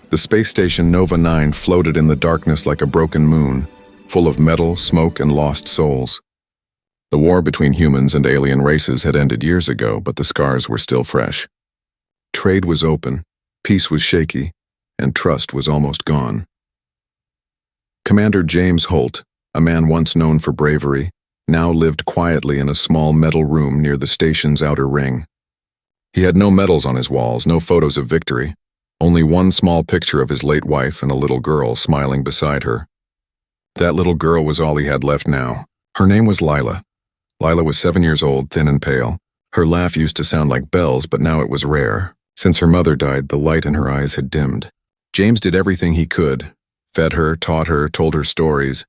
The space station Nova 9 floated in the darkness like a broken moon, full of metal, smoke, and lost souls. The war between humans and alien races had ended years ago, but the scars were still fresh. Trade was open, peace was shaky, and trust was almost gone. Commander James Holt, a man once known for bravery, now lived quietly in a small metal room near the station's outer ring. He had no medals on his walls, no photos of victory, only one small picture of his late wife and a little girl smiling beside her. That little girl was all he had left now. Her name was Lila. Lila was 7 years old, thin and pale. Her laugh used to sound like bells, but now it was rare. Since her mother died, the light in her eyes had dimmed. James did everything he could, fed her, taught her, told her stories,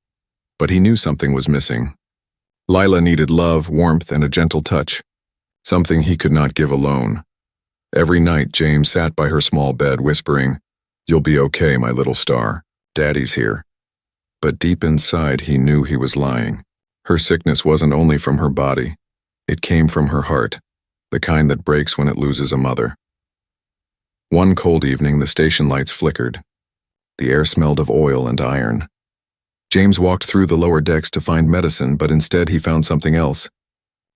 but he knew something was missing. Lila needed love, warmth, and a gentle touch, something he could not give alone. Every night, James sat by her small bed, whispering, "You'll be okay, my little star. Daddy's here." But deep inside, he knew he was lying. Her sickness wasn't only from her body. It came from her heart, the kind that breaks when it loses a mother. One cold evening, the station lights flickered. The air smelled of oil and iron. James walked through the lower decks to find medicine, but instead he found something else.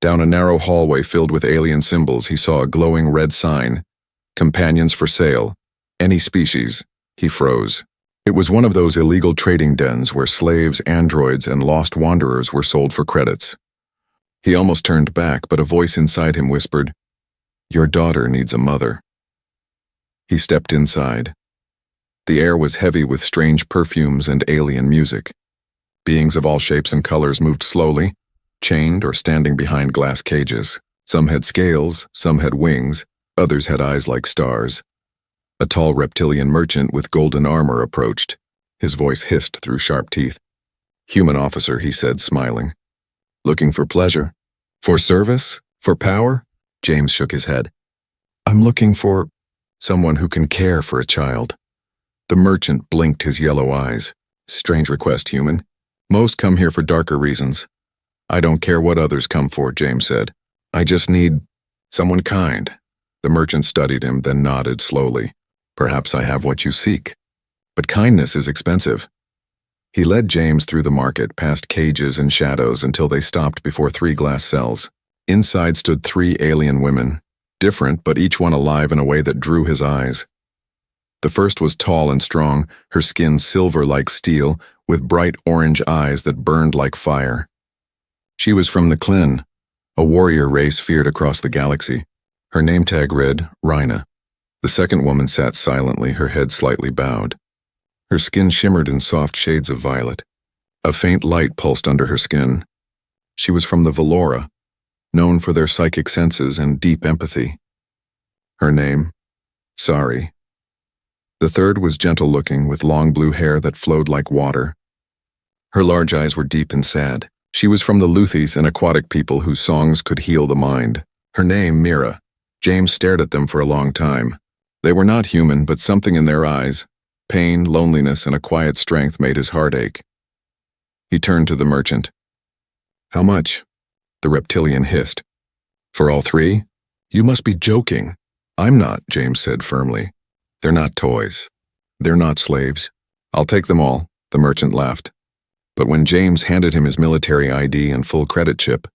Down a narrow hallway filled with alien symbols, he saw a glowing red sign, "Companions for sale, any species." He froze. It was one of those illegal trading dens where slaves, androids, and lost wanderers were sold for credits. He almost turned back, but a voice inside him whispered, "Your daughter needs a mother." He stepped inside. The air was heavy with strange perfumes and alien music. Beings of all shapes and colors moved slowly, chained or standing behind glass cages. Some had scales, some had wings, others had eyes like stars. A tall reptilian merchant with golden armor approached. His voice hissed through sharp teeth. "Human officer," he said, smiling. "Looking for pleasure? For service? For power?" James shook his head. "I'm looking for someone who can care for a child." The merchant blinked his yellow eyes. "Strange request, human. Most come here for darker reasons." "I don't care what others come for," James said. "I just need someone kind." The merchant studied him, then nodded slowly. "Perhaps I have what you seek. But kindness is expensive." He led James through the market, past cages and shadows until they stopped before 3 glass cells. Inside stood 3 alien women, different but each one alive in a way that drew his eyes. The first was tall and strong, her skin silver like steel, with bright orange eyes that burned like fire. She was from the Klin, a warrior race feared across the galaxy. Her name tag read, Rhina. The second woman sat silently, her head slightly bowed. Her skin shimmered in soft shades of violet. A faint light pulsed under her skin. She was from the Valora, known for their psychic senses and deep empathy. Her name, Sari. The third was gentle-looking, with long blue hair that flowed like water. Her large eyes were deep and sad. She was from the Luthis, an aquatic people whose songs could heal the mind. Her name, Mira. James stared at them for a long time. They were not human, but something in their eyes, pain, loneliness, and a quiet strength made his heart ache. He turned to the merchant. "How much?" The reptilian hissed. "For all 3? You must be joking." "I'm not," James said firmly. "They're not toys. They're not slaves. I'll take them all," the merchant laughed. But when James handed him his military ID and full credit chip,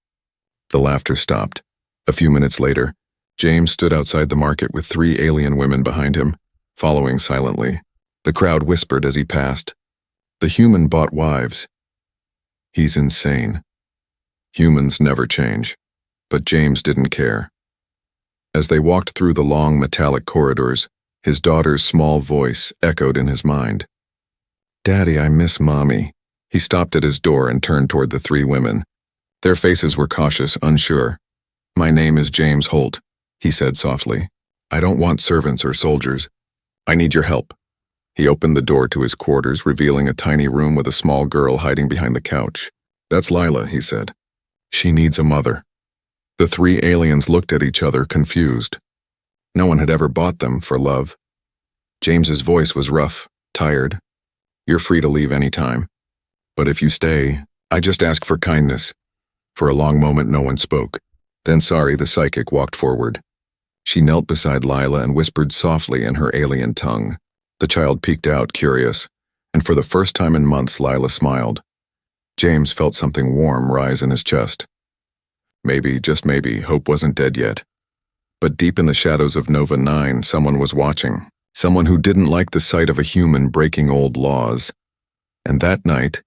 the laughter stopped. A few minutes later, James stood outside the market with 3 alien women behind him, following silently. The crowd whispered as he passed. The human bought wives. He's insane. Humans never change. But James didn't care. As they walked through the long metallic corridors, his daughter's small voice echoed in his mind. "Daddy, I miss Mommy." He stopped at his door and turned toward the 3 women. Their faces were cautious, unsure. "My name is James Holt," he said softly. "I don't want servants or soldiers. I need your help." He opened the door to his quarters, revealing a tiny room with a small girl hiding behind the couch. "That's Lila," he said. "She needs a mother." The 3 aliens looked at each other, confused. No one had ever bought them for love. James's voice was rough, tired. "You're free to leave any time. But if you stay, I just ask for kindness." For a long moment, no one spoke. Then Sari, the psychic, walked forward. She knelt beside Lila and whispered softly in her alien tongue. The child peeked out, curious, and for the first time in months, Lila smiled. James felt something warm rise in his chest. Maybe, just maybe, hope wasn't dead yet. But deep in the shadows of Nova 9, someone was watching. Someone who didn't like the sight of a human breaking old laws. And that night,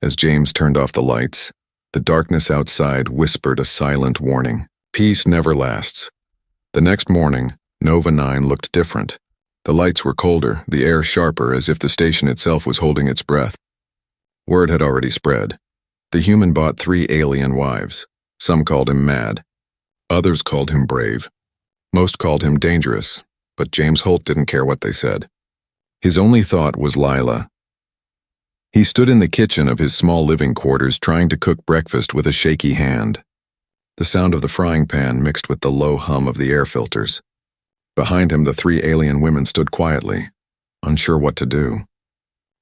as James turned off the lights, the darkness outside whispered a silent warning. Peace never lasts. The next morning, Nova 9 looked different. The lights were colder, the air sharper, as if the station itself was holding its breath. Word had already spread. The human bought 3 alien wives. Some called him mad. Others called him brave. Most called him dangerous, but James Holt didn't care what they said. His only thought was Lila. He stood in the kitchen of his small living quarters trying to cook breakfast with a shaky hand. The sound of the frying pan mixed with the low hum of the air filters. Behind him, the 3 alien women stood quietly, unsure what to do.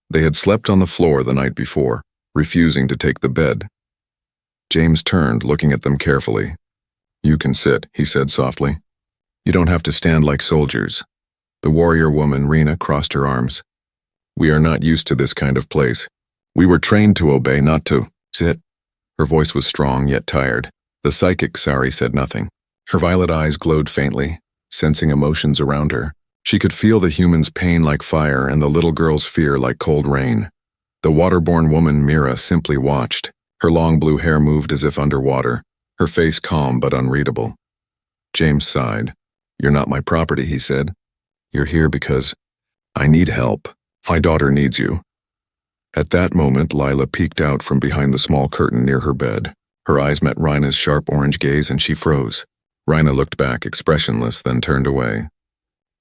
They had slept on the floor the night before, refusing to take the bed. James turned, looking at them carefully. "You can sit," he said softly. "You don't have to stand like soldiers." The warrior woman, Rena, crossed her arms. "We are not used to this kind of place. We were trained to obey, not to sit." Her voice was strong yet tired. The psychic Sari said nothing. Her violet eyes glowed faintly, sensing emotions around her. She could feel the human's pain like fire and the little girl's fear like cold rain. The waterborne woman, Mira, simply watched. Her long blue hair moved as if underwater, her face calm but unreadable. James sighed. "You're not my property," he said. "You're here because I need help. My daughter needs you." At that moment, Lila peeked out from behind the small curtain near her bed. Her eyes met Rhina's sharp orange gaze and she froze. Rhina looked back, expressionless, then turned away.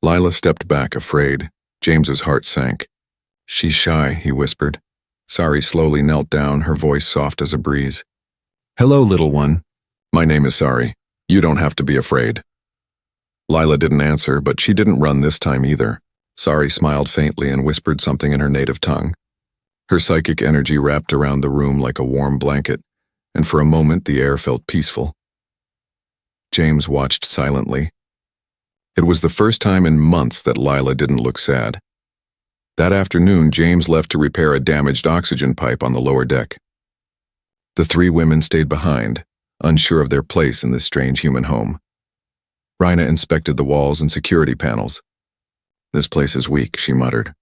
Lila stepped back, afraid. James's heart sank. "She's shy," he whispered. Sari slowly knelt down, her voice soft as a breeze. "Hello, little one. My name is Sari. You don't have to be afraid." Lila didn't answer, but she didn't run this time either. Sari smiled faintly and whispered something in her native tongue. Her psychic energy wrapped around the room like a warm blanket, and for a moment the air felt peaceful. James watched silently. It was the first time in months that Lila didn't look sad. That afternoon, James left to repair a damaged oxygen pipe on the lower deck. The 3 women stayed behind, unsure of their place in this strange human home. Rhina inspected the walls and security panels. "This place is weak," she muttered.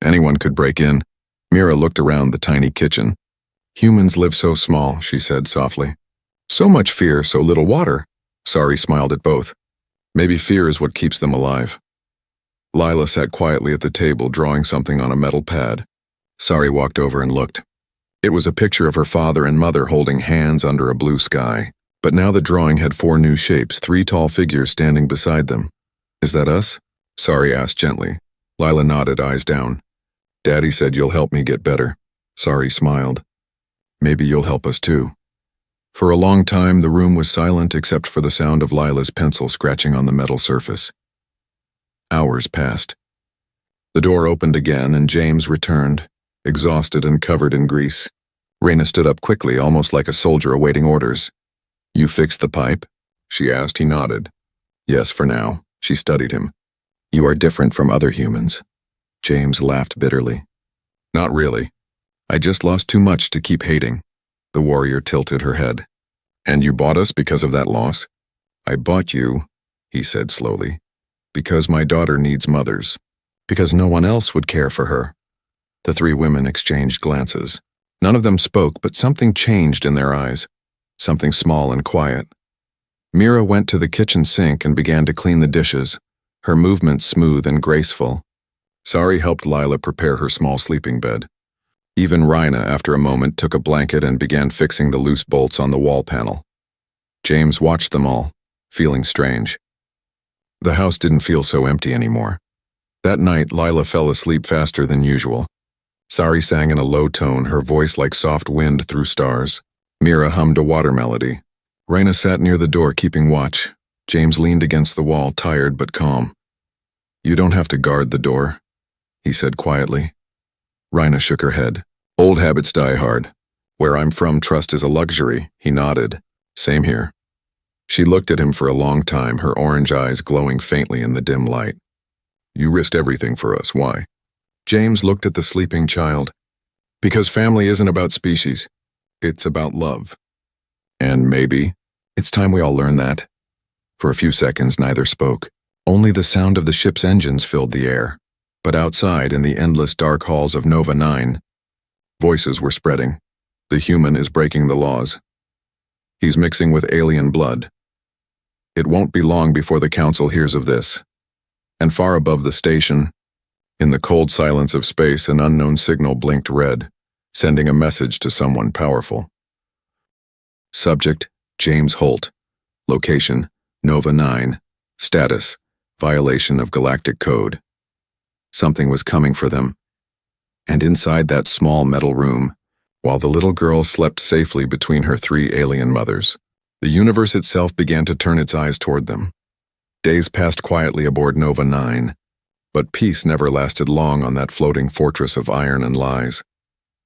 "Anyone could break in." Mira looked around the tiny kitchen. "Humans live so small," she said softly. "So much fear, so little water." Sari smiled at both. "Maybe fear is what keeps them alive." Lila sat quietly at the table, drawing something on a metal pad. Sari walked over and looked. It was a picture of her father and mother holding hands under a blue sky. But now the drawing had 4 new shapes, 3 tall figures standing beside them. "Is that us?" Sari asked gently. Lila nodded, eyes down. "Daddy said you'll help me get better." Sari smiled. "Maybe you'll help us too." For a long time, the room was silent except for the sound of Lila's pencil scratching on the metal surface. Hours passed. The door opened again and James returned, exhausted and covered in grease. Rena stood up quickly, almost like a soldier awaiting orders. "You fixed the pipe?" she asked. He nodded. "Yes, for now." She studied him. "You are different from other humans." James laughed bitterly. "Not really. I just lost too much to keep hating." The warrior tilted her head. "And you bought us because of that loss?" "I bought you," he said slowly, "because my daughter needs mothers. Because no one else would care for her." The 3 women exchanged glances. None of them spoke, but something changed in their eyes. Something small and quiet. Mira went to the kitchen sink and began to clean the dishes, her movements smooth and graceful. Sari helped Lila prepare her small sleeping bed. Even Rhina, after a moment, took a blanket and began fixing the loose bolts on the wall panel. James watched them all, feeling strange. The house didn't feel so empty anymore. That night, Lila fell asleep faster than usual. Sari sang in a low tone, her voice like soft wind through stars. Mira hummed a water melody. Rhina sat near the door, keeping watch. James leaned against the wall, tired but calm. "You don't have to guard the door," he said quietly. Rhina shook her head. "Old habits die hard. Where I'm from, trust is a luxury." He nodded. "Same here." She looked at him for a long time, her orange eyes glowing faintly in the dim light. "You risked everything for us. Why?" James looked at the sleeping child. Because family isn't about species. It's about love. And maybe it's time we all learn that. For a few seconds, neither spoke. Only the sound of the ship's engines filled the air. But outside, in the endless dark halls of Nova 9, voices were spreading. The human is breaking the laws. He's mixing with alien blood. It won't be long before the council hears of this. And far above the station, in the cold silence of space, an unknown signal blinked red, sending a message to someone powerful. Subject, James Holt. Location, Nova 9. Status, violation of galactic code. Something was coming for them. And inside that small metal room, while the little girl slept safely between her 3 alien mothers, the universe itself began to turn its eyes toward them. Days passed quietly aboard Nova 9, but peace never lasted long on that floating fortress of iron and lies.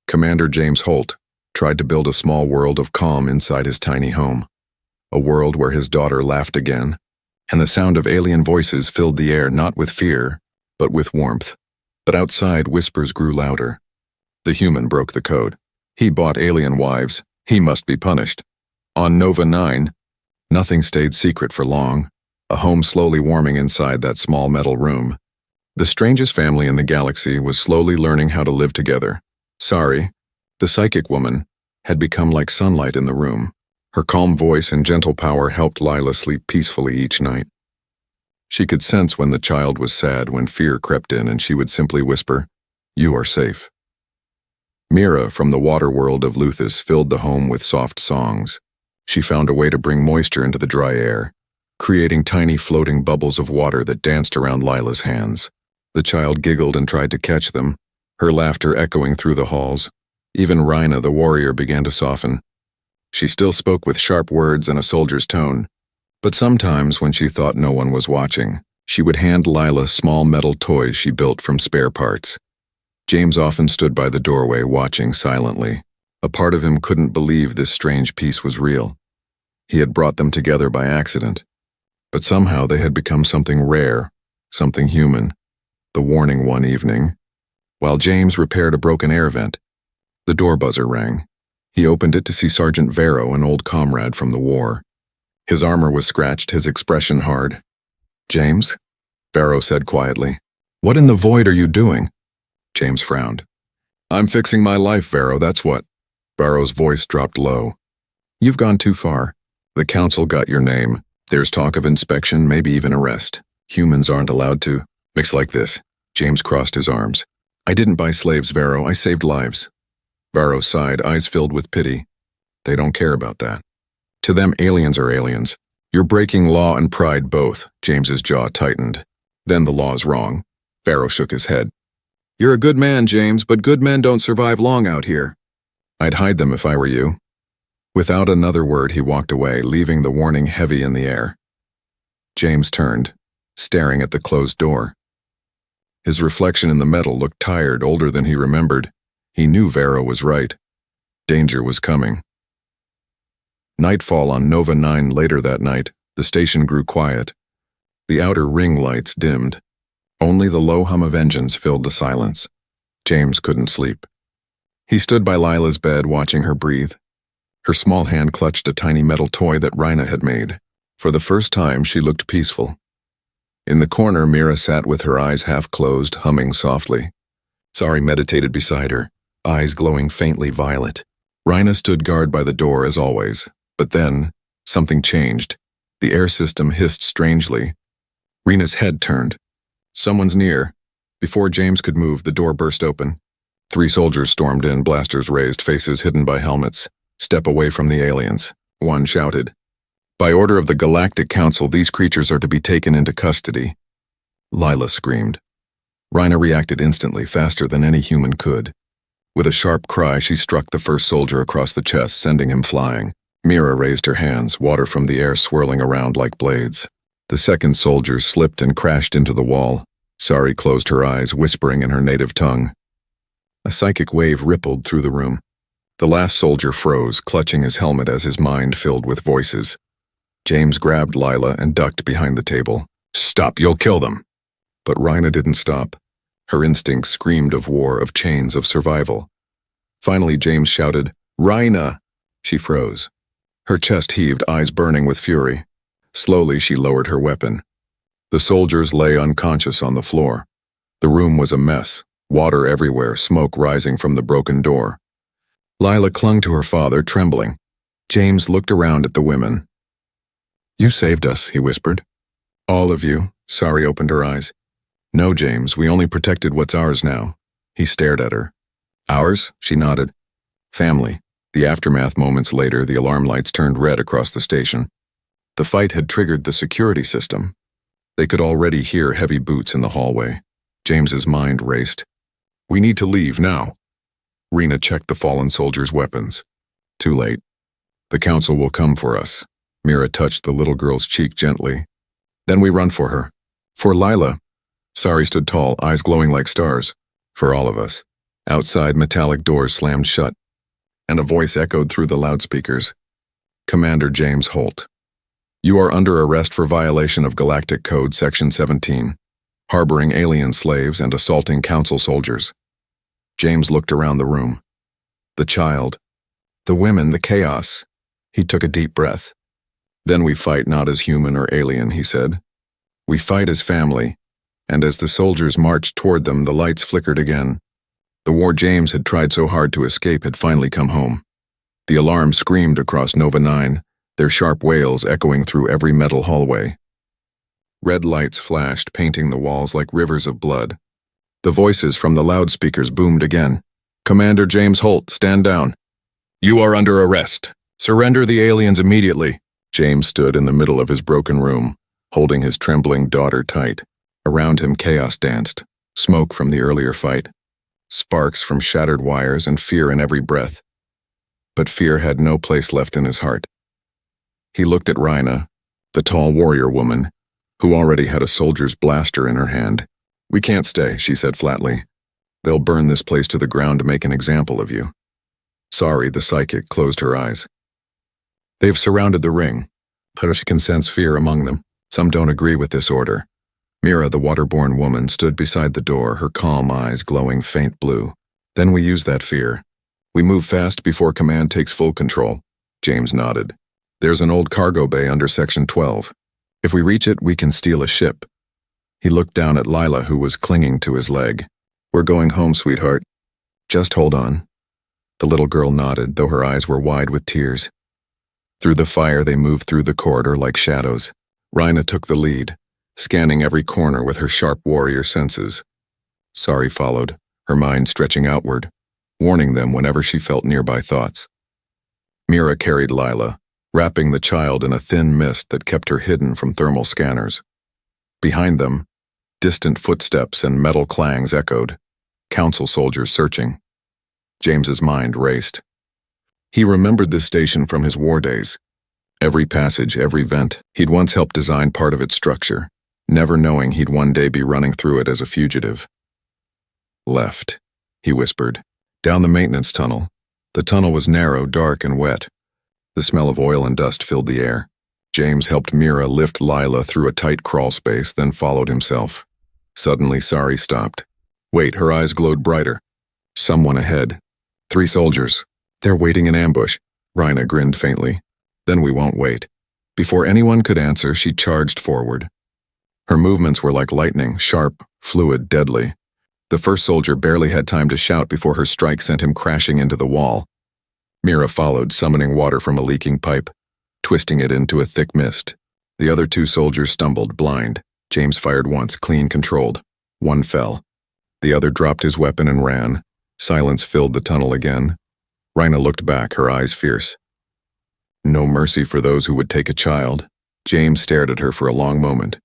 Commander James Holt tried to build a small world of calm inside his tiny home, a world where his daughter laughed again, and the sound of alien voices filled the air not with fear, but with warmth. But outside, whispers grew louder. The human broke the code. He bought alien wives. He must be punished. On Nova 9, nothing stayed secret for long, a home slowly warming inside that small metal room. The strangest family in the galaxy was slowly learning how to live together. Sari, the psychic woman, had become like sunlight in the room. Her calm voice and gentle power helped Lila sleep peacefully each night. She could sense when the child was sad, when fear crept in, and she would simply whisper, "You are safe." Mira, from the water world of Luthus, filled the home with soft songs. She found a way to bring moisture into the dry air, creating tiny floating bubbles of water that danced around Lila's hands. The child giggled and tried to catch them, her laughter echoing through the halls. Even Rhina, the warrior, began to soften. She still spoke with sharp words and a soldier's tone, but sometimes when she thought no one was watching, she would hand Lila small metal toys she built from spare parts. James often stood by the doorway watching silently. A part of him couldn't believe this strange piece was real. He had brought them together by accident, but somehow they had become something rare, something human. The warning one evening, while James repaired a broken air vent, the door buzzer rang. He opened it to see Sergeant Vero, an old comrade from the war. His armor was scratched, his expression hard. "James?" Vero said quietly. "What in the void are you doing?" James frowned. "I'm fixing my life, Vero, that's what." Vero's voice dropped low. "You've gone too far. The council got your name. There's talk of inspection, maybe even arrest. Humans aren't allowed to mix like this." James crossed his arms. "I didn't buy slaves, Vero. I saved lives." Vero sighed, eyes filled with pity. "They don't care about that. To them, aliens are aliens. You're breaking law and pride both." James's jaw tightened. "Then the law's wrong." Vero shook his head. "You're a good man, James, but good men don't survive long out here." "I'd hide them if I were you." Without another word, he walked away, leaving the warning heavy in the air. James turned, staring at the closed door. His reflection in the metal looked tired, older than he remembered. He knew Vero was right. Danger was coming. Nightfall on Nova 9. Later that night, the station grew quiet. The outer ring lights dimmed. Only the low hum of engines filled the silence. James couldn't sleep. He stood by Lila's bed, watching her breathe. Her small hand clutched a tiny metal toy that Rhina had made. For the first time, she looked peaceful. In the corner, Mira sat with her eyes half closed, humming softly. Sari meditated beside her, eyes glowing faintly violet. Rhina stood guard by the door as always, but then something changed. The air system hissed strangely. Rhina's head turned. "Someone's near." Before James could move, the door burst open. 3 soldiers stormed in, blasters raised, faces hidden by helmets. "Step away from the aliens," one shouted. "By order of the Galactic Council, these creatures are to be taken into custody." Lila screamed. Rhina reacted instantly, faster than any human could. With a sharp cry, she struck the first soldier across the chest, sending him flying. Mira raised her hands, water from the air swirling around like blades. The second soldier slipped and crashed into the wall. Sari closed her eyes, whispering in her native tongue. A psychic wave rippled through the room. The last soldier froze, clutching his helmet as his mind filled with voices. James grabbed Lila and ducked behind the table. "Stop, you'll kill them." But Rhina didn't stop. Her instincts screamed of war, of chains, of survival. Finally, James shouted, "Rhina!" She froze. Her chest heaved, eyes burning with fury. Slowly, she lowered her weapon. The soldiers lay unconscious on the floor. The room was a mess, water everywhere, smoke rising from the broken door. Lila clung to her father, trembling. James looked around at the women. "You saved us," he whispered. "All of you." Sari opened her eyes. "No, James, we only protected what's ours now." He stared at her. "Ours?" She nodded. "Family." The aftermath moments later, the alarm lights turned red across the station. The fight had triggered the security system. They could already hear heavy boots in the hallway. James's mind raced. "We need to leave now." Rena checked the fallen soldiers' weapons. Too late. "The council will come for us." Mira touched the little girl's cheek gently. "Then we run for her." "For Lila." Sari stood tall, eyes glowing like stars. "For all of us." Outside, metallic doors slammed shut, and a voice echoed through the loudspeakers. "Commander James Holt. You are under arrest for violation of Galactic Code Section 17, harboring alien slaves and assaulting council soldiers." James looked around the room. The child, the women, the chaos. He took a deep breath. "Then we fight not as human or alien," he said. "We fight as family." And as the soldiers marched toward them, the lights flickered again. The war James had tried so hard to escape had finally come home. The alarm screamed across Nova 9, their sharp wails echoing through every metal hallway. Red lights flashed, painting the walls like rivers of blood. The voices from the loudspeakers boomed again. "Commander James Holt, stand down. You are under arrest. Surrender the aliens immediately." James stood in the middle of his broken room, holding his trembling daughter tight. Around him, chaos danced. Smoke from the earlier fight. Sparks from shattered wires and fear in every breath. But fear had no place left in his heart. He looked at Rhina, the tall warrior woman, who already had a soldier's blaster in her hand. "We can't stay," she said flatly. "They'll burn this place to the ground to make an example of you." Sari, the psychic, closed her eyes. "They've surrounded the ring, but she can sense fear among them. Some don't agree with this order." Mira, the waterborne woman, stood beside the door, her calm eyes glowing faint blue. "Then we use that fear. We move fast before command takes full control." James nodded. "There's an old cargo bay under Section 12. If we reach it, we can steal a ship." He looked down at Lila, who was clinging to his leg. "We're going home, sweetheart. Just hold on." The little girl nodded, though her eyes were wide with tears. Through the fire, they moved through the corridor like shadows. Rhina took the lead, scanning every corner with her sharp warrior senses. Sari followed, her mind stretching outward, warning them whenever she felt nearby thoughts. Mira carried Lila, wrapping the child in a thin mist that kept her hidden from thermal scanners. Behind them, distant footsteps and metal clangs echoed, council soldiers searching. James's mind raced. He remembered this station from his war days. Every passage, every vent, he'd once helped design part of its structure, never knowing he'd one day be running through it as a fugitive. "Left," he whispered, "down the maintenance tunnel." The tunnel was narrow, dark, and wet. The smell of oil and dust filled the air. James helped Mira lift Lila through a tight crawl space, then followed himself. Suddenly, Sari stopped. "Wait," her eyes glowed brighter. "Someone ahead. 3 soldiers. They're waiting in ambush." Rhina grinned faintly. "Then we won't wait." Before anyone could answer, she charged forward. Her movements were like lightning, sharp, fluid, deadly. The first soldier barely had time to shout before her strike sent him crashing into the wall. Mira followed, summoning water from a leaking pipe, twisting it into a thick mist. The other 2 soldiers stumbled, blind. James fired once, clean, controlled. One fell. The other dropped his weapon and ran. Silence filled the tunnel again. Rhina looked back, her eyes fierce. No mercy for those who would take a child. James stared at her for a long moment.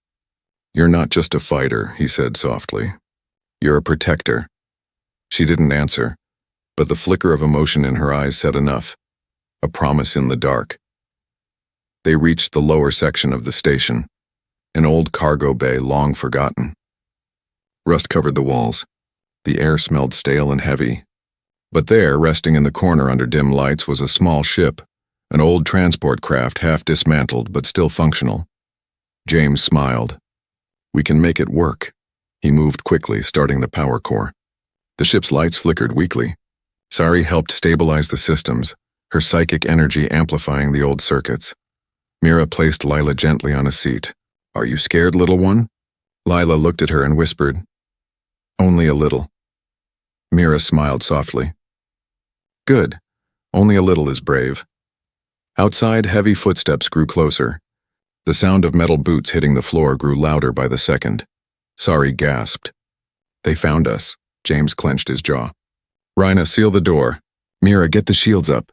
"You're not just a fighter," he said softly. "You're a protector." She didn't answer, but the flicker of emotion in her eyes said enough. A promise in the dark. They reached the lower section of the station, an old cargo bay long forgotten. Rust covered the walls. The air smelled stale and heavy. But there, resting in the corner under dim lights, was a small ship, an old transport craft half dismantled but still functional. James smiled. "We can make it work." He moved quickly, starting the power core. The ship's lights flickered weakly. Sari helped stabilize the systems, her psychic energy amplifying the old circuits. Mira placed Lila gently on a seat. "Are you scared, little one?" Lila looked at her and whispered, "Only a little." Mira smiled softly. "Good. Only a little is brave." Outside, heavy footsteps grew closer. The sound of metal boots hitting the floor grew louder by the second. Sari gasped. "They found us." James clenched his jaw. "Rhina, seal the door. Mira, get the shields up."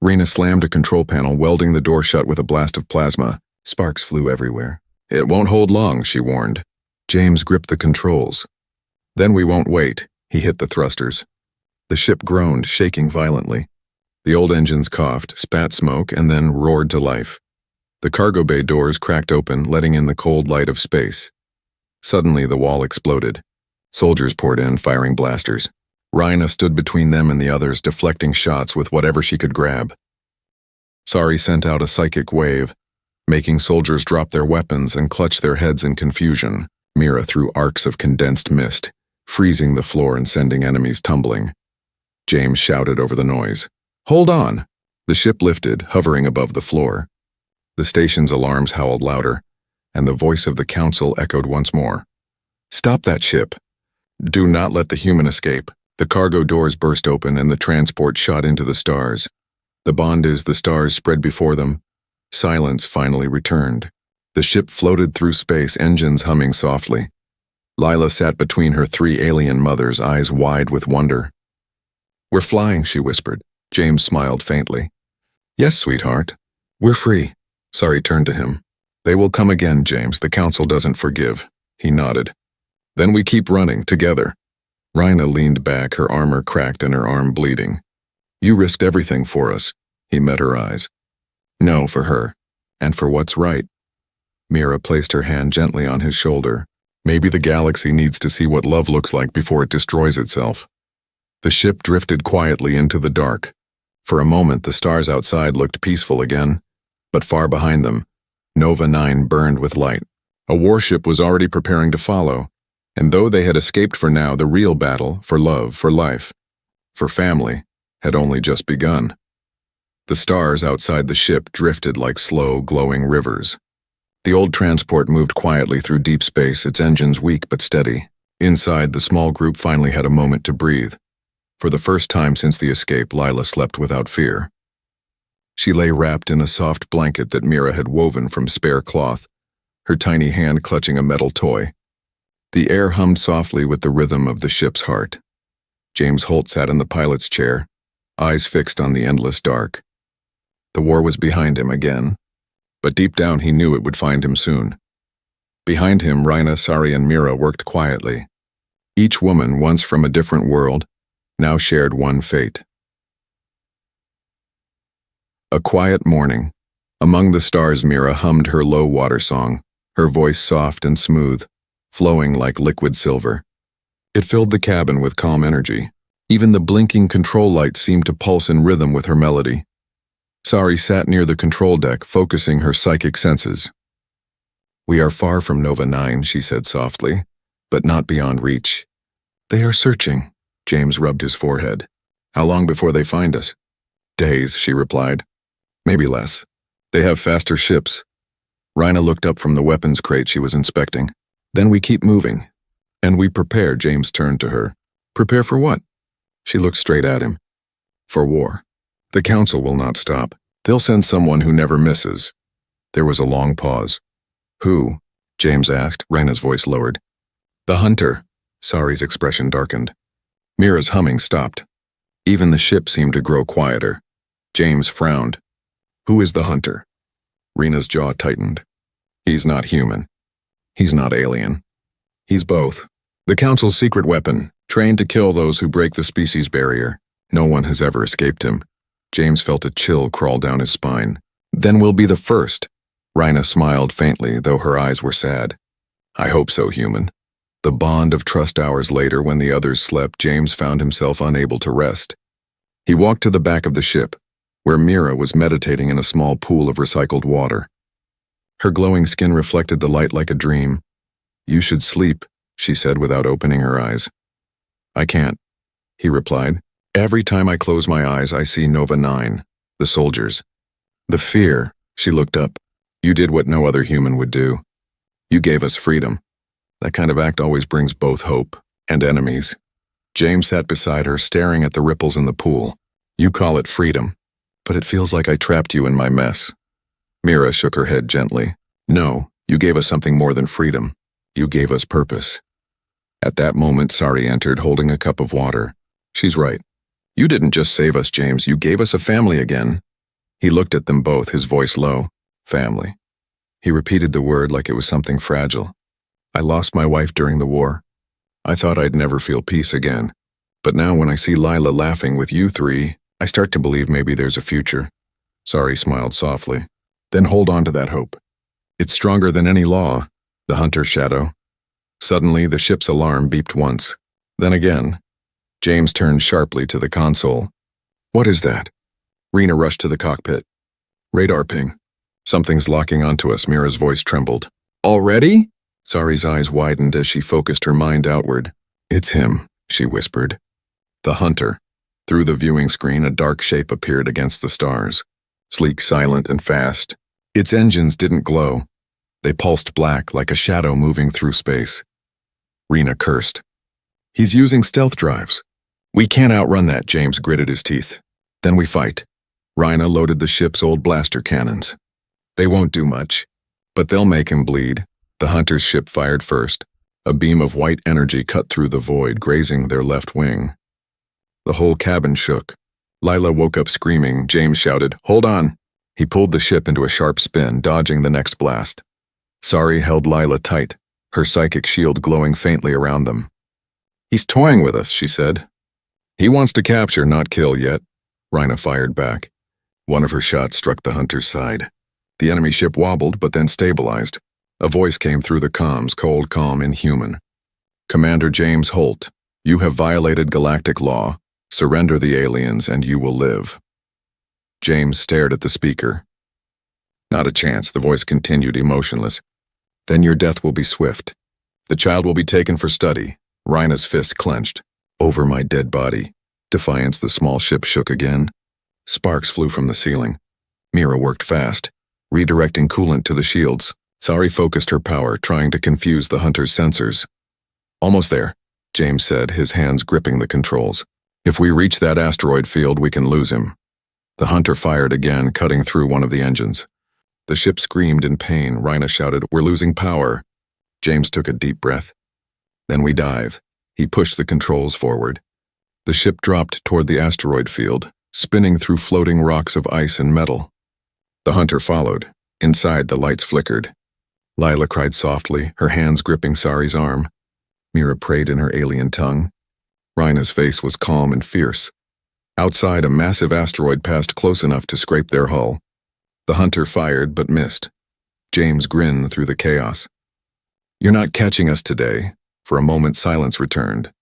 Rhina slammed a control panel, welding the door shut with a blast of plasma. Sparks flew everywhere. "It won't hold long," she warned. James gripped the controls. "Then we won't wait." He hit the thrusters. The ship groaned, shaking violently. The old engines coughed, spat smoke, and then roared to life. The cargo bay doors cracked open, letting in the cold light of space. Suddenly, the wall exploded. Soldiers poured in, firing blasters. Rhina stood between them and the others, deflecting shots with whatever she could grab. Sari sent out a psychic wave, making soldiers drop their weapons and clutch their heads in confusion. Mira threw arcs of condensed mist, freezing the floor and sending enemies tumbling. James shouted over the noise, "Hold on!" The ship lifted, hovering above the floor. The station's alarms howled louder, and the voice of the council echoed once more. "Stop that ship! Do not let the human escape." The cargo doors burst open and the transport shot into the stars. The bond is the stars spread before them. Silence finally returned. The ship floated through space, engines humming softly. Lila sat between her three alien mothers, eyes wide with wonder. "We're flying," she whispered. James smiled faintly. "Yes, sweetheart. We're free." Sari turned to him. "They will come again, James. The council doesn't forgive." He nodded. "Then we keep running, together." Rhina leaned back, her armor cracked and her arm bleeding. "You risked everything for us." He met her eyes. "No, for her. And for what's right." Mira placed her hand gently on his shoulder. "Maybe the galaxy needs to see what love looks like before it destroys itself." The ship drifted quietly into the dark. For a moment, the stars outside looked peaceful again, but far behind them, Nova 9 burned with light. A warship was already preparing to follow, and though they had escaped for now, the real battle, for love, for life, for family, had only just begun. The stars outside the ship drifted like slow, glowing rivers. The old transport moved quietly through deep space, its engines weak but steady. Inside, the small group finally had a moment to breathe. For the first time since the escape, Lila slept without fear. She lay wrapped in a soft blanket that Mira had woven from spare cloth, her tiny hand clutching a metal toy. The air hummed softly with the rhythm of the ship's heart. James Holt sat in the pilot's chair, eyes fixed on the endless dark. The war was behind him again, but deep down he knew it would find him soon. Behind him, Rhina, Sari, and Mira worked quietly. Each woman, once from a different world, now shared one fate. A quiet morning. Among the stars, Mira hummed her low water song, her voice soft and smooth, flowing like liquid silver. It filled the cabin with calm energy. Even the blinking control lights seemed to pulse in rhythm with her melody. Sari sat near the control deck, focusing her psychic senses. "We are far from Nova 9, she said softly, "but not beyond reach." "They are searching," James rubbed his forehead. "How long before they find us?" "Days," she replied. "Maybe less. They have faster ships." Rhina looked up from the weapons crate she was inspecting. "Then we keep moving." "And we prepare," James turned to her. "Prepare for what?" She looked straight at him. "For war. The council will not stop. They'll send someone who never misses." There was a long pause. "Who?" James asked, Rhina's voice lowered. "The hunter." Sari's expression darkened. Mira's humming stopped. Even the ship seemed to grow quieter. James frowned. "Who is the hunter?" Rhina's jaw tightened. "He's not human. He's not alien. He's both. The Council's secret weapon, trained to kill those who break the species barrier. No one has ever escaped him." James felt a chill crawl down his spine. "Then we'll be the first." Rhina smiled faintly, though her eyes were sad. "I hope so, human." The bond of trust. Hours later, when the others slept, James found himself unable to rest. He walked to the back of the ship, where Mira was meditating in a small pool of recycled water. Her glowing skin reflected the light like a dream. "You should sleep," she said without opening her eyes. I can't, he replied. Every time I close my eyes, I see Nova 9, the soldiers. The fear, she looked up. You did what no other human would do. You gave us freedom. That kind of act always brings both hope and enemies. James sat beside her, staring at the ripples in the pool. You call it freedom, but it feels like I trapped you in my mess. Mira shook her head gently. No, you gave us something more than freedom. You gave us purpose. At that moment, Sari entered, holding a cup of water. She's right. You didn't just save us, James. You gave us a family again. He looked at them both, his voice low. Family. He repeated the word like it was something fragile. I lost my wife during the war. I thought I'd never feel peace again. But now when I see Lila laughing with you three, I start to believe maybe there's a future. Sari smiled softly. Then hold on to that hope. It's stronger than any law, the hunter's shadow. Suddenly, the ship's alarm beeped once. Then again. James turned sharply to the console. What is that? Rena rushed to the cockpit. Radar ping. Something's locking onto us, Mira's voice trembled. Already? Sari's eyes widened as she focused her mind outward. It's him, she whispered. The hunter. Through the viewing screen, a dark shape appeared against the stars. Sleek, silent, and fast. Its engines didn't glow. They pulsed black like a shadow moving through space. Rena cursed. He's using stealth drives. We can't outrun that, James gritted his teeth. Then we fight. Rena loaded the ship's old blaster cannons. They won't do much, but they'll make him bleed. The hunter's ship fired first. A beam of white energy cut through the void, grazing their left wing. The whole cabin shook. Lila woke up screaming. James shouted, "Hold on!" He pulled the ship into a sharp spin, dodging the next blast. Sari held Lila tight, her psychic shield glowing faintly around them. He's toying with us, she said. He wants to capture, not kill yet. Rena fired back. One of her shots struck the hunter's side. The enemy ship wobbled, but then stabilized. A voice came through the comms, cold, calm, inhuman. Commander James Holt, you have violated galactic law. Surrender the aliens and you will live. James stared at the speaker. Not a chance, the voice continued, emotionless. Then your death will be swift. The child will be taken for study. Rena's fist clenched. Over my dead body. Defiance, the small ship shook again. Sparks flew from the ceiling. Mira worked fast, redirecting coolant to the shields. Sari focused her power, trying to confuse the hunter's sensors. Almost there, James said, his hands gripping the controls. If we reach that asteroid field, we can lose him. The hunter fired again, cutting through one of the engines. The ship screamed in pain. Rena shouted, "We're losing power." James took a deep breath. Then we dive. He pushed the controls forward. The ship dropped toward the asteroid field, spinning through floating rocks of ice and metal. The hunter followed. Inside, the lights flickered. Lila cried softly, her hands gripping Sari's arm. Mira prayed in her alien tongue. Rena's face was calm and fierce. Outside, a massive asteroid passed close enough to scrape their hull. The hunter fired but missed. James grinned through the chaos. You're not catching us today. For a moment, silence returned.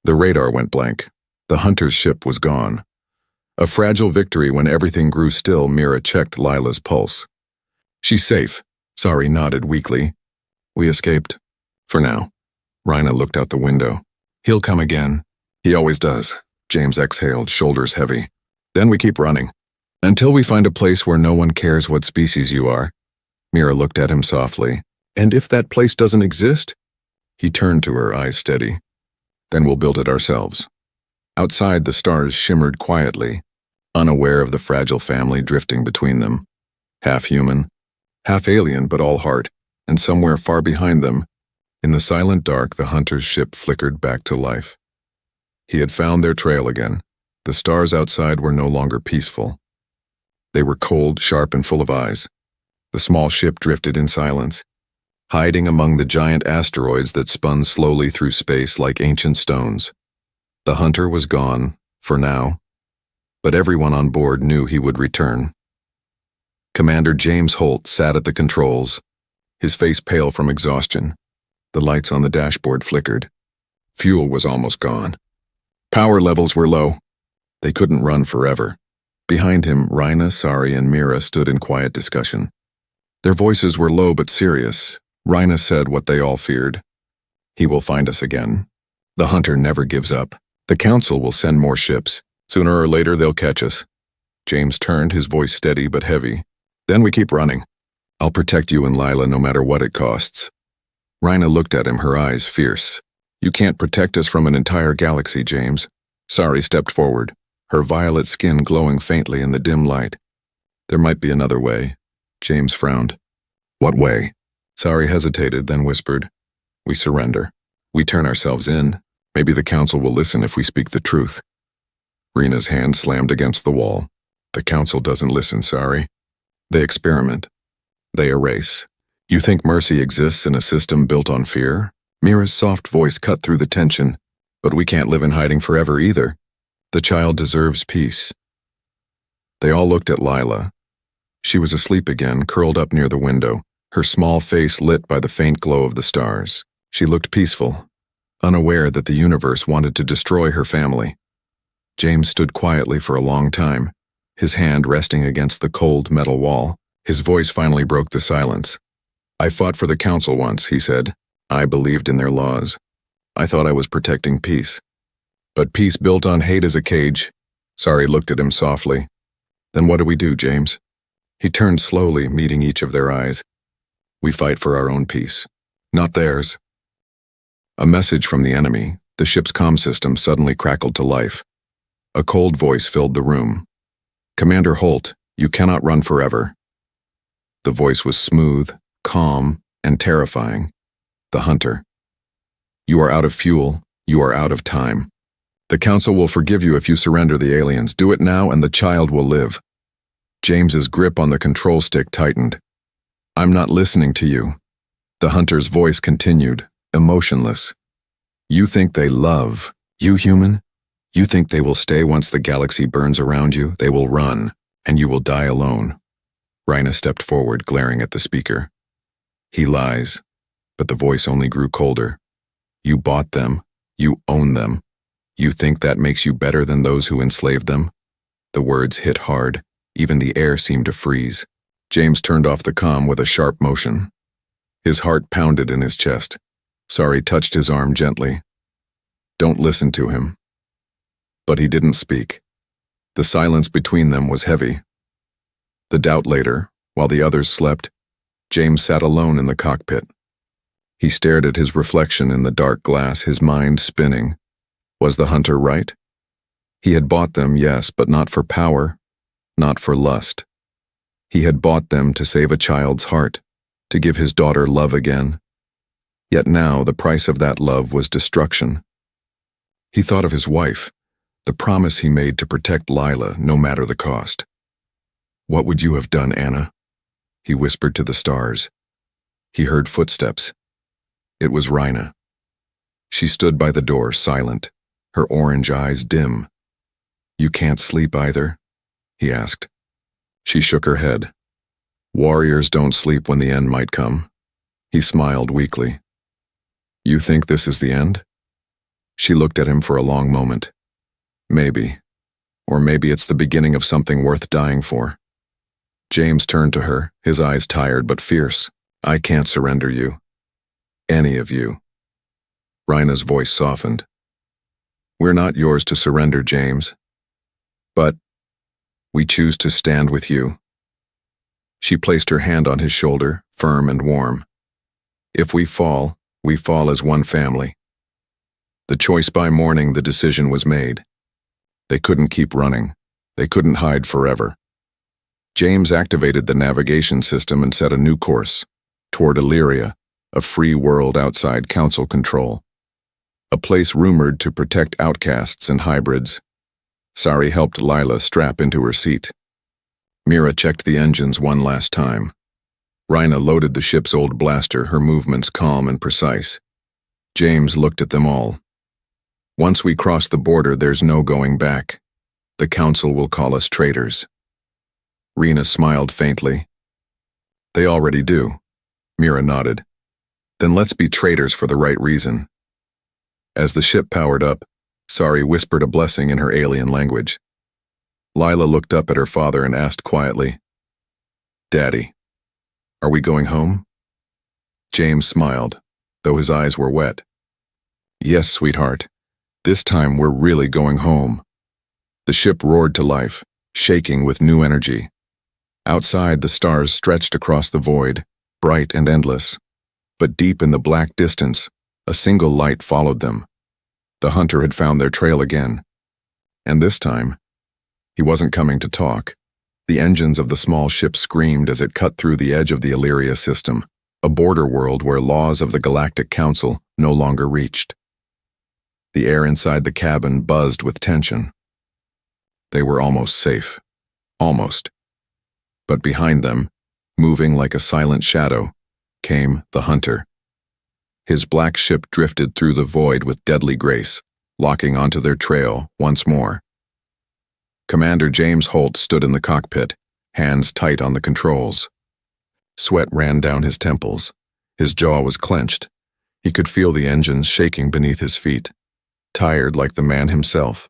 The radar went blank. The hunter's ship was gone. A fragile victory when everything grew still. Mira checked Lila's pulse. She's safe. Sari nodded weakly. We escaped. For now. Rena looked out the window. He'll come again. He always does. James exhaled, shoulders heavy. Then we keep running. Until we find a place where no one cares what species you are. Mira looked at him softly. And if that place doesn't exist? He turned to her, eyes steady. Then we'll build it ourselves. Outside, the stars shimmered quietly, unaware of the fragile family drifting between them. Half human, half alien, but all heart, and somewhere far behind them, in the silent dark, the hunter's ship flickered back to life. He had found their trail again. The stars outside were no longer peaceful. They were cold, sharp, and full of eyes. The small ship drifted in silence, hiding among the giant asteroids that spun slowly through space like ancient stones. The hunter was gone, for now, but everyone on board knew he would return. Commander James Holt sat at the controls, his face pale from exhaustion. The lights on the dashboard flickered. Fuel was almost gone. Power levels were low. They couldn't run forever. Behind him, Rena, Sari, and Mira stood in quiet discussion. Their voices were low but serious. Rena said what they all feared. He will find us again. The hunter never gives up. The council will send more ships. Sooner or later, they'll catch us. James turned, his voice steady but heavy. Then we keep running. I'll protect you and Lila no matter what it costs. Rhina looked at him, her eyes fierce. You can't protect us from an entire galaxy, James. Sari stepped forward, her violet skin glowing faintly in the dim light. There might be another way. James frowned. What way? Sari hesitated, then whispered. We surrender. We turn ourselves in. Maybe the council will listen if we speak the truth. Rina's hand slammed against the wall. The council doesn't listen, Sari. They experiment. They erase. You think mercy exists in a system built on fear? Mira's soft voice cut through the tension. But we can't live in hiding forever either. The child deserves peace. They all looked at Lila. She was asleep again, curled up near the window, her small face lit by the faint glow of the stars. She looked peaceful, unaware that the universe wanted to destroy her family. James stood quietly for a long time, his hand resting against the cold metal wall. His voice finally broke the silence. I fought for the council once, he said. I believed in their laws. I thought I was protecting peace. But peace built on hate is a cage. Sari looked at him softly. Then what do we do, James? He turned slowly, meeting each of their eyes. We fight for our own peace, not theirs. A message from the enemy, the ship's comm system suddenly crackled to life. A cold voice filled the room. Commander Holt, you cannot run forever. The voice was smooth, calm, and terrifying. The hunter. You are out of fuel. You are out of time. The council will forgive you if you surrender the aliens. Do it now and the child will live. James's grip on the control stick tightened. I'm not listening to you. The hunter's voice continued, emotionless. You think they love you, human? You think they will stay once the galaxy burns around you? They will run, and you will die alone. Rhina stepped forward, glaring at the speaker. He lies, but the voice only grew colder. You bought them. You own them. You think that makes you better than those who enslaved them? The words hit hard. Even the air seemed to freeze. James turned off the comm with a sharp motion. His heart pounded in his chest. Sari touched his arm gently. Don't listen to him. But he didn't speak. The silence between them was heavy. The doubt later, while the others slept, James sat alone in the cockpit. He stared at his reflection in the dark glass, his mind spinning. Was the hunter right? He had bought them, yes, but not for power, not for lust. He had bought them to save a child's heart, to give his daughter love again. Yet now the price of that love was destruction. He thought of his wife, the promise he made to protect Lila no matter the cost. What would you have done, Anna? He whispered to the stars. He heard footsteps. It was Rhina. She stood by the door, silent, her orange eyes dim. You can't sleep either? He asked. She shook her head. Warriors don't sleep when the end might come. He smiled weakly. You think this is the end? She looked at him for a long moment. Maybe. Or maybe it's the beginning of something worth dying for. James turned to her, his eyes tired but fierce. I can't surrender you. Any of you. Rhina's voice softened. We're not yours to surrender, James. But we choose to stand with you. She placed her hand on his shoulder, firm and warm. If we fall as one family. The choice by morning, the decision was made. They couldn't keep running. They couldn't hide forever. James activated the navigation system and set a new course, toward Illyria, a free world outside council control. A place rumored to protect outcasts and hybrids. Sari helped Lila strap into her seat. Mira checked the engines one last time. Rhina loaded the ship's old blaster, her movements calm and precise. James looked at them all. Once we cross the border, there's no going back. The council will call us traitors. Rhina smiled faintly. They already do. Mira nodded. Then let's be traitors for the right reason. As the ship powered up, Sari whispered a blessing in her alien language. Lila looked up at her father and asked quietly, Daddy, are we going home? James smiled, though his eyes were wet. Yes, sweetheart. This time we're really going home. The ship roared to life, shaking with new energy. Outside, the stars stretched across the void, bright and endless. But deep in the black distance, a single light followed them. The hunter had found their trail again. And this time, he wasn't coming to talk. The engines of the small ship screamed as it cut through the edge of the Illyria system, a border world where laws of the Galactic Council no longer reached. The air inside the cabin buzzed with tension. They were almost safe. Almost. But behind them, moving like a silent shadow, came the hunter. His black ship drifted through the void with deadly grace, locking onto their trail once more. Commander James Holt stood in the cockpit, hands tight on the controls. Sweat ran down his temples. His jaw was clenched. He could feel the engines shaking beneath his feet. Tired like the man himself,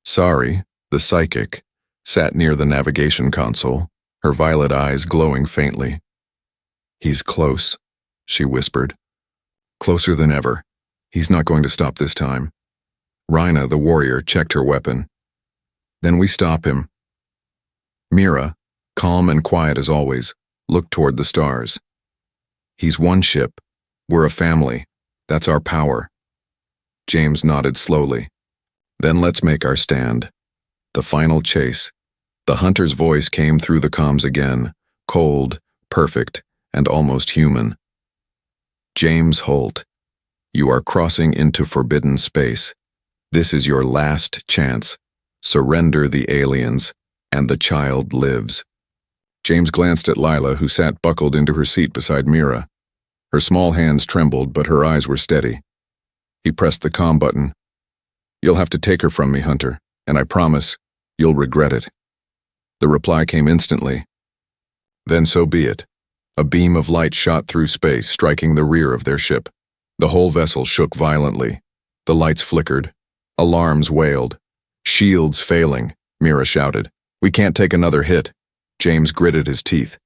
Sari, the psychic, sat near the navigation console, her violet eyes glowing faintly. "He's close," she whispered. "Closer than ever. He's not going to stop this time." Rhina, the warrior, checked her weapon. "Then we stop him." Mira, calm and quiet as always, looked toward the stars. "He's one ship. We're a family. That's our power." James nodded slowly. "Then let's make our stand." The final chase. The hunter's voice came through the comms again, cold, perfect, and almost human. "James Holt, you are crossing into forbidden space. This is your last chance. Surrender the aliens, and the child lives." James glanced at Lila, who sat buckled into her seat beside Mira. Her small hands trembled, but her eyes were steady. He pressed the comm button. "You'll have to take her from me, Hunter, and I promise you'll regret it." The reply came instantly. "Then so be it." A beam of light shot through space, striking the rear of their ship. The whole vessel shook violently. The lights flickered. Alarms wailed. "Shields failing," Mira shouted. "We can't take another hit." James gritted his teeth.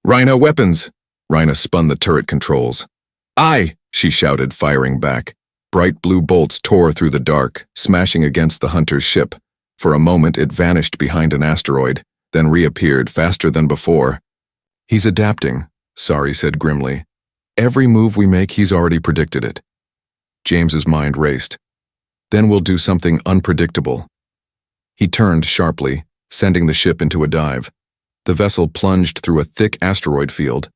"Rhina, weapons!" Rhina spun the turret controls. "Aye!" she shouted, firing back. Bright blue bolts tore through the dark, smashing against the hunter's ship. For a moment it vanished behind an asteroid, then reappeared faster than before. "He's adapting," Sari said grimly. "Every move we make, he's already predicted it." James's mind raced. "Then we'll do something unpredictable." He turned sharply, sending the ship into a dive. The vessel plunged through a thick asteroid field.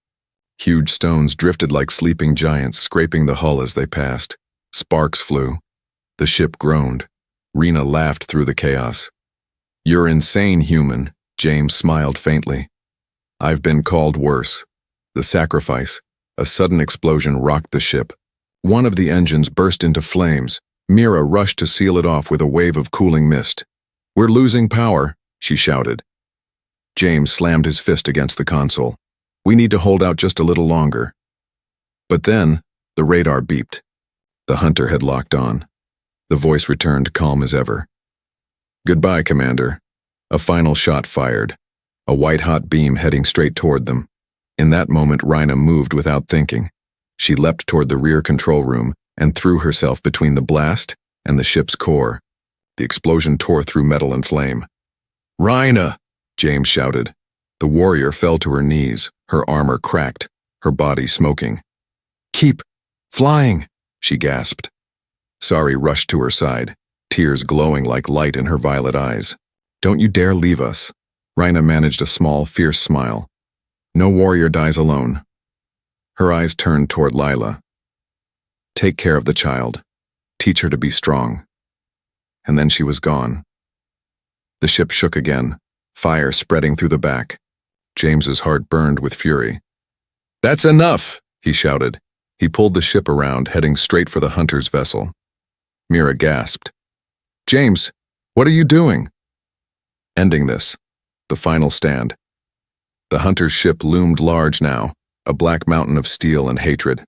Huge stones drifted like sleeping giants, scraping the hull as they passed. Sparks flew. The ship groaned. Rena laughed through the chaos. "You're insane, human," James smiled faintly. "I've been called worse." The sacrifice, a sudden explosion rocked the ship. One of the engines burst into flames. Mira rushed to seal it off with a wave of cooling mist. "We're losing power," she shouted. James slammed his fist against the console. "We need to hold out just a little longer." But then, the radar beeped. The hunter had locked on. The voice returned calm as ever. "Goodbye, Commander." A final shot fired, a white-hot beam heading straight toward them. In that moment, Rhina moved without thinking. She leapt toward the rear control room and threw herself between the blast and the ship's core. The explosion tore through metal and flame. "Rhina!" James shouted. The warrior fell to her knees, her armor cracked, her body smoking. "Keep flying!" she gasped. Sari rushed to her side, tears glowing like light in her violet eyes. "Don't you dare leave us." Rhina managed a small, fierce smile. "No warrior dies alone." Her eyes turned toward Lila. "Take care of the child. Teach her to be strong." And then she was gone. The ship shook again, fire spreading through the back. James's heart burned with fury. "That's enough!" he shouted. He pulled the ship around, heading straight for the hunter's vessel. Mira gasped. "James, what are you doing?" Ending this. The final stand. The hunter's ship loomed large now, a black mountain of steel and hatred.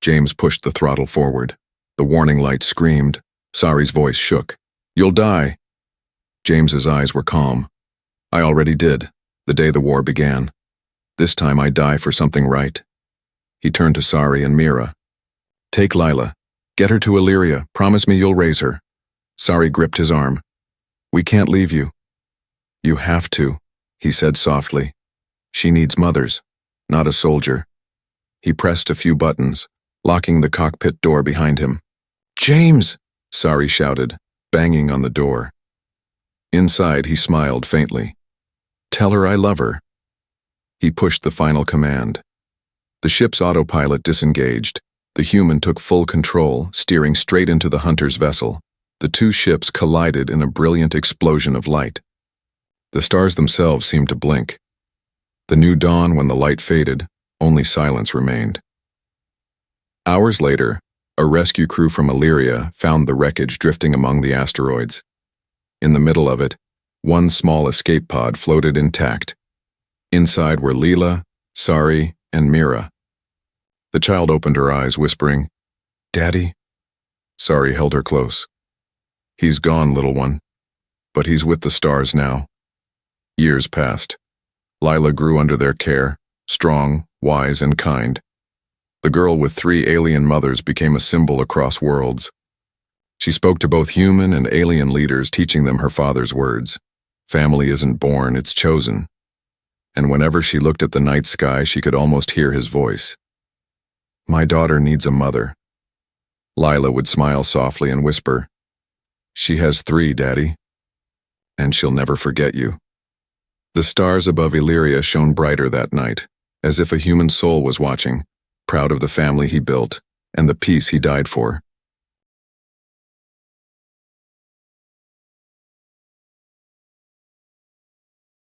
James pushed the throttle forward. The warning light screamed. Sari's voice shook. "You'll die." James's eyes were calm. "I already did, the day the war began. This time I die for something right." He turned to Sari and Mira. "Take Lila. Get her to Illyria. Promise me you'll raise her. Sari gripped his arm. We can't leave you. You have to, he said softly. She needs mothers, not a soldier. He pressed a few buttons, locking the cockpit door behind him. James! Sari shouted, banging on the door. Inside, he smiled faintly. Tell her I love her. He pushed the final command. The ship's autopilot disengaged. The human took full control, steering straight into the hunter's vessel. The two ships collided in a brilliant explosion of light. The stars themselves seemed to blink. The new dawn, when the light faded, only silence remained. Hours later, a rescue crew from Illyria found the wreckage drifting among the asteroids. In the middle of it, one small escape pod floated intact. Inside were Leela, Sari, and Mira. The child opened her eyes, whispering, Daddy? Sari held her close. He's gone, little one. But he's with the stars now. Years passed. Lila grew under their care, strong, wise, and kind. The girl with 3 alien mothers became a symbol across worlds. She spoke to both human and alien leaders, teaching them her father's words. Family isn't born, it's chosen. And whenever she looked at the night sky, she could almost hear his voice. My daughter needs a mother. Lila would smile softly and whisper, She has 3, Daddy. And she'll never forget you. The stars above Illyria shone brighter that night, as if a human soul was watching, proud of the family he built and the peace he died for.